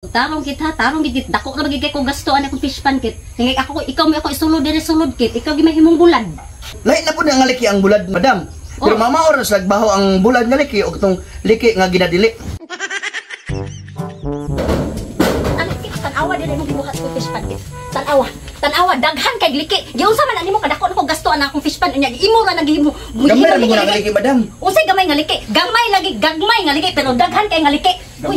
Tarong kit ha, tarong gid dako na magigay ko gasto ana kong fish pan kit. Hingay ako ikaw mo ako isulod diri sulod kit. Ikaw gimahimong bulad. Lain na po nga liki ang bulad, madam. Pero mama oras nagbaho ang bulad nga liki og tong liki nga ginadili. Ano kit tan-awa diri mo gibuhat ko fish pan kit. Tan-awa. Tan-awa daghan kay liki. Giunsa man ani mo kadako na ko gasto ana akong fish pan unya imo ra nagihimo. Gamay ra mo nga liki, madam. Unsay gamay nga liki? Gamay lagi gagmay nga liki pero daghan kay nga liki. Uy,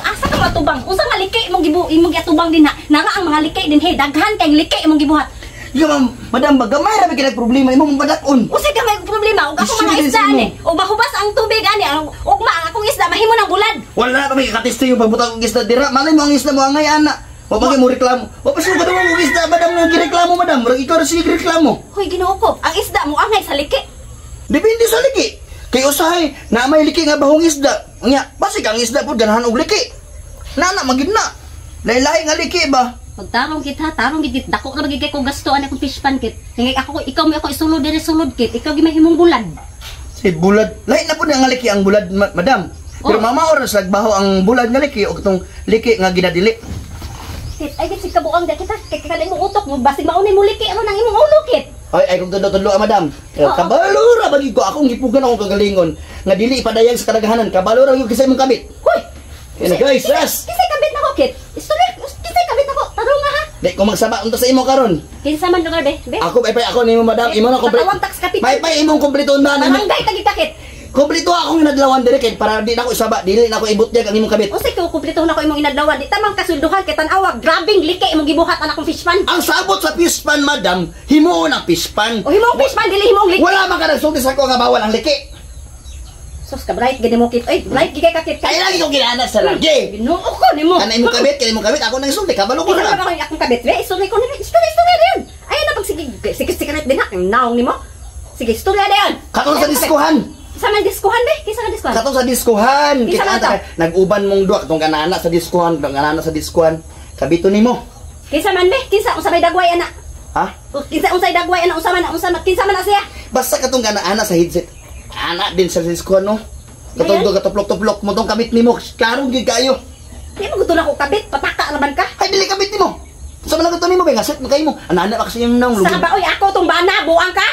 asa ka matubang? Unsa nga liki imong imong giatubang din ha? Nara ang mga liki din he, daghan kay liki imong gibuhat. Yo ma'am, madam ba gamay ra kay problema imong badakon. Unsay gamay problema og ako mga isda ani. Og mahubas ang tubig ani, ugma ang akong isda mahimo ng bulad. Wala pa may katisto yung pagbutang og isda dira. Malay mo ang isda mo angay ana. Wa pa mo reklamo. Wa pa siya kadto mo isda, madam nga gireklamo, madam. Murag ikaw ra sige reklamo. Hoy Ginoo ko, ang isda mo angay sa liki. Depende sa liki. Kay usahay na may liki nga bahong isda. Nya, basig ang isda pud ganahan og liki. Nana magid na. Lain-lain nga liki ba? Pagtarong kit ha, tarong gid dako na magigay ko gasto ana kong fish pan kit. Hingay ako ikaw mo ako isulod diri sulod kit. Ikaw gimahimong bulad. Si bulad. Lain na pud nga liki ang bulad, madam. Pero mama oras nagbaho ang bulad nga liki og tong liki nga ginadili. Kit, ay gid si kabuang da kita. Kay kada imong utok mo basig maunay mo liki ano nang imong ulo kit. Ay kung tudlo-tudlo madam. Kabalura bagi ko akong gipugan akong kagalingon nga dili ipadayag sa kadaghanan. Kabalura gyud kisay mong kabit. Hoy. Kaya guys, ras. Kisay kabit nako kit. Istorya, kisay kabit nako. Tarong nga ha. Di ko magsaba unta sa imo karon. Kinsa man lugar be? Ako pay ako nimo madam, imo na kompleto. Patawag tax kapit. Pay imong kompleton na nimo. Barangay tagi kakit. Kompleto akong inadlawan dire kay para di na ko isaba, dili na ko ibutyag ang imong kabit. Unsay ko kumpleto na ko imong inadlawan. Di tamang kasulduhan kay tan-awa. Grabing liki imong gibuhat anak kong fish pan. Ang sabot sa fish pan, madam, himuon ang fish pan. O himong fish pan dili himong liki. Wala man ka nagsulti sa ko nga bawal ang liki. Sus ka bright gid mo kit. Ay, bright gid kay kakit. Kaya lagi kong ginahanap sa lagi. Ginoo ko nimo. Kana imong kabit, kaya imong kabit ako nang isulti, kabalo ko Ikaw na. ba kay akong kabit? Be, istorya ko ni. Istorya rin. Ayun na pag sige secret din ha. Ang naong nimo. Sige, istorya din. Katong sa diskuhan. Sa man diskuhan be? Kinsa nga diskuhan? Katong sa diskuhan. Kinsa man Kita nag-uban mong duwa katong kanana sa diskuhan, kanana sa diskuhan. Kabito nimo. Kinsa man be? Kinsa unsa may dagway ana? Ha? Kinsa unsay dagway ana unsa man kinsa man na siya? Basta katong kanana sa headset. Ana din sa diskuhan no. Katong do katuplok-tuplok mo tong kabit nimo. Klaro gid kayo. Di mo gusto na ko kabit, pataka naman ka. Ay dili kabit nimo. Sa man gato nimo kay ngaset mo kay mo. Ana kasi yung nang Sa ba oy ako tong bana, buang ka?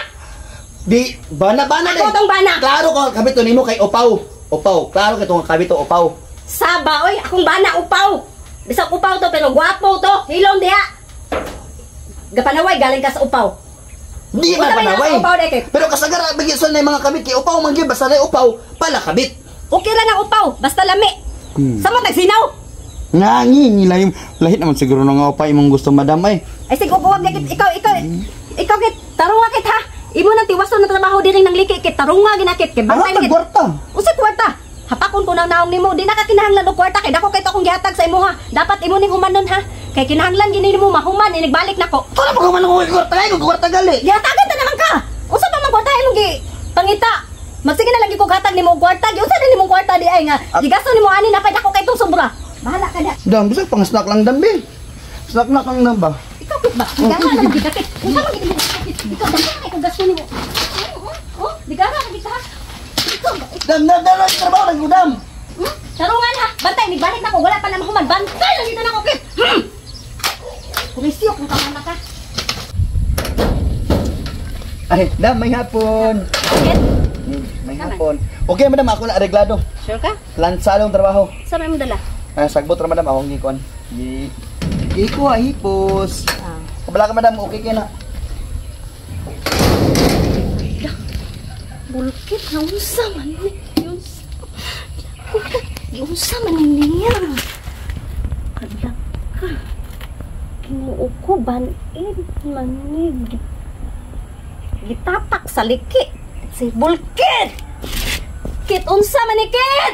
Di bana-bana din. Ako tong bana. Klaro ko kabit to nimo kay Opaw. Opaw. Klaro kay tong kabit to Opaw. Sa ba oy akong bana upaw. Bisag upaw to pero gwapo to. Hilom diha. Gapanaway galing ka sa upaw. Di Wala man may panaway. nasa upaw deke. Pero kasagara bagi sa na mga kabit kay Opaw man gyud basta na Opaw pala kabit. Okay lang ang upaw, basta lami. Sa mo tagsinaw. Ngangi lahim lahit naman siguro nga Opaw imong gusto madam ay. Ay sige buwag kit ikaw kit tarunga kit ha. Imo nang tiwason na trabaho diri nang liki kit tarunga ginakit kay bantay Ano kit. kwarta? Usa kwarta. Hapakon ko nang naong nimo, di na ka kinahanglan og kwarta kay dako kay to akong gihatag sa imo ha. Dapat imo ning humanon ha. Kay kinahanglan gini mo mahuman nagbalik nako. Wala pa man ko kwarta ay kwarta gali. Gihatagan ta naman ka. Unsa pa man kwarta imong gi pangita? Magsige na lagi ko hatag nimo og kwarta. Unsa din nimo kwarta di ay nga. Gigasto nimo ani na pay dako kay tong sobra. Bahala ka na. Dam bisag pang snack lang dam be. Snack lang dam ba? Ikaw kit ba? Digara na gikakit. Unsa man gid ikaw damo kay kung gasto nimo. Oh, digara na kita. Dam trabaho lang gudam. Tarungan ha. Bantay nagbalik nako wala pa na mahuman. Bantay lang dito nako kit. Kumisyo kung kamana ka. Ay, dam may hapon. Kit. May hapon. Okay madam ako na areglado. Sure ka? Lansalong trabaho. Sa may mo dala? Sagbot ra madam akong gikon. Iko hipos. Ah. Kabala ka madam okay kay na. Bulkit na unsa man ni. Unsa man niya. Kada ka. Kinuo ko banid manig. Gitapak sa liki. Si Bulkit. Kit unsa man ni Kit?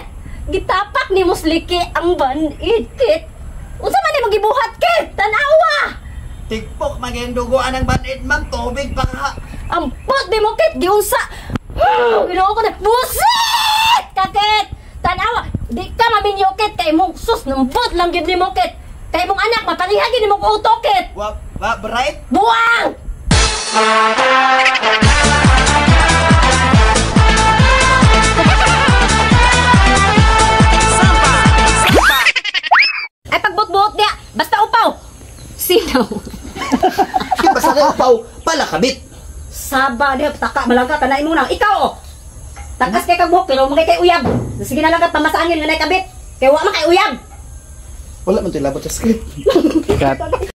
Gitapak ni Musliki ang banid Kit. Unsa man ni magibuhat Kit? Tanawa. Tikpok maging duguan ng banid ma'am tubig pa ha. Ampot di mo Kit giunsa. Ginoo ko na. Busit! Kakit! Tanawa, di ka maminyokit kay mong sus nambot lang gid ni mo Kit. Kay mong anak maparihagi ni mo ko utokit. Wa bright. Buwang! Di ba sa upaw, pala kabit. Saba di taka malangka kanay mo nang ikaw oh. Takas kay kagbuhok pero magay kay uyab. Sige na lang ka pamasaangin nga nay kabit. Kay wa man kay uyab. Wala man tayo labot sa script. Cut.